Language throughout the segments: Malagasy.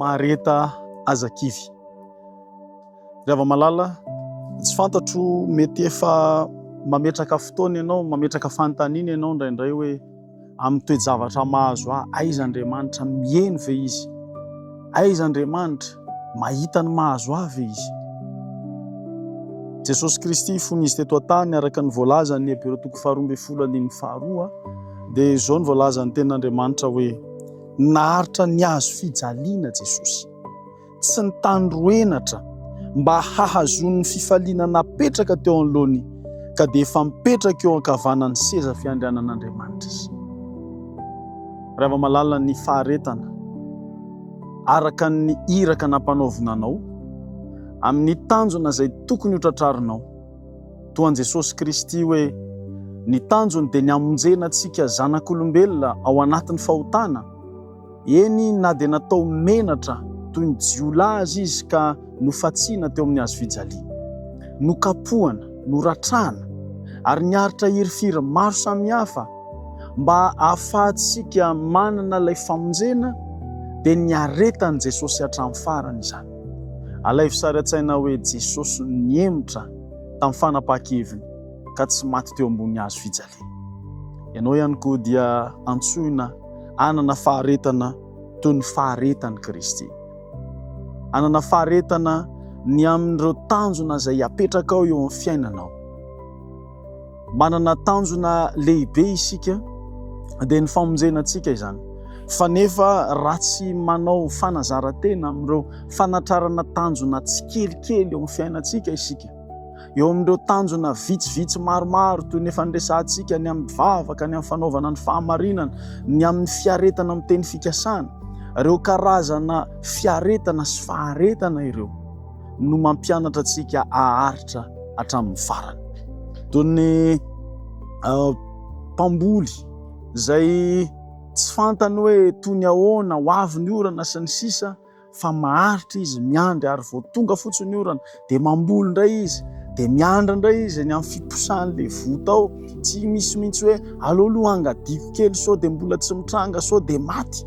Mahareta Azakivy. Rava malala, tsy fantatro mety efa mametraka fotoana ianao, mametraka fanontaniana ianao indraindray hoe amin'ny toe-javatra mahazo aiza Andriamanitra mihaino ve izy? Aiza Andriamanitra mahita ny mahazo ahy ve izy? Jesosy Kristy fony izy teto an-tany araka ny voalazan'ny Hebrea 12:2 dia izao ny voalazan'ny tenin'Andriamanitra hoe naharitra ny hazo fijaliana Jesosy, tsy nitandroenatra mba hahazon'ny fifaliana napetraka teo anoloany ka dia efa mipetraka eo ankavanan'ny seza fiandrianan'Andriamanitra izy. Rava malala ny faharetana araka ny iraka nampanaovina anao amin'ny tanjona izay tokony ho tratrarinao. Toa an Jesosy Kristy hoe ny tanjony dia ny hamonjena antsika zanak'olombelona ao anatin'ny fahotana. Eny na dia natao menatra toy ny jiolazy izy ka nofatsiana teo amin'ny hazo fijaliana, nokapohana, noratrana ary niaritra hirifiry maro samihafa mba ahafahantsika manana ilay famonjena dia niaretan'i Jesosy hatramin'ny farany izany. Alaivo sary an-tsaina hoe Jesosy niemotra tamin'ny fanapahan-keviny ka tsy maty teo ambony hazo fijaliana. Ianao ihany koa dia antsoina anana faharetana toy ny faharetan'i Kristy. Anana faharetana ny amin'ireo tanjona izay apetraka ao eo amin'ny fiainanao. Manana tanjona lehibe isika dia ny famonjenantsika izany. Fa nefa raha tsy manao fanazara-tena amin'ireo fanatrarana tanjona tsy kelikely eo amin'ny fiainantsika isika, eo amin'ireo tanjona vitsivitsy maromaro toy ny efa niresantsika ny amin'ny vavaka, ny amin'ny fanaovana ny fahamarinana, ny amin'ny fiaretana amin'ny teny fikasana, ireo karazana fiaretana sy faharetana ireo no mampianatra antsika haharitra hatramin'ny farany. Toy ny mpamboly izay tsy fantany hoe toy ny ahoana ho avy ny orana sy ny sisa, fa maharitra izy miandry ary vao tonga fotsiny ny orana dia mamboly indray izy, dia miandry indray izy ny amin'ny fiposahan'ilay vota ao. Tsy misy mihitsy hoe aleoloha angadiako kely sao dia mbola tsy mitranga sao dia maty.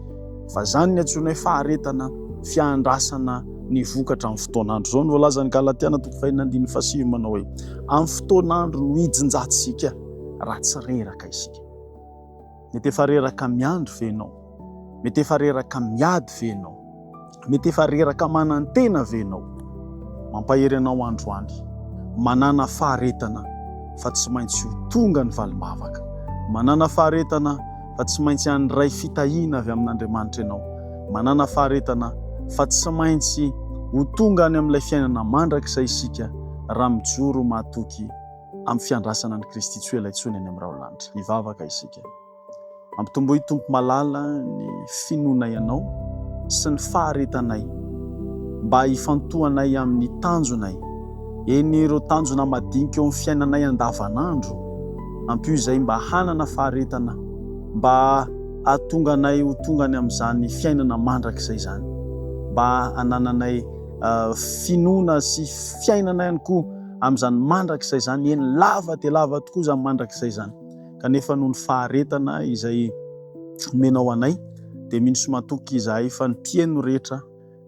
Fa zany ny antsoina hoe faharetana, fiandrasana ny vokatra amin'ny fotoan'andro. Zao ny voalazan'ny Galatiana 5:7 manao hoe amin'ny fotoan'andro no hijinjatsika raha tsy reraka isika. Mety efa reraka miandry ve ianao? Mety efa reraka miady ve ianao? Mety efa reraka manantena ve ianao? Mampahery ianao androany, manana faharetana fa tsy maintsy ho tonga ny valim-bavaka. Manana faharetana fa tsy maintsy handray fitahiana avy amin'Andriamanitra ianao. Manana faharetana fa tsy maintsy ho tonga any amin'ilay fiainana mandrakizay isika raha mijoro mahatoky amin'ny fiandrasana ny Kristy tsy ho ela intsony any amin'ny raholanitra. Hivavaka isika. Mampitomboy tompo malala ny finoana ianao sy ny faharetanay mba hifantohanay amin'ny tanjonay, eny ireo tanjona madinika eo amin'ny fiainanay andavanandro. Ampio izay mba hanana faharetana, mba hahatonga anay ho tongany amin'izany fiainana mandrakizay izany, mba hanananay finoana sy fiainana ihany koa amin'izany mandrakizay izany, eny lava dia lava tokoa izany mandrakizay izany. Kanefa noho ny faharetana izay menao anay dia minisy matoky izahay fa ny mpiaino rehetra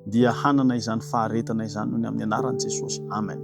dia hanana izany faharetana izany noho ny amin'ny anaran'i Jesosy. Amen.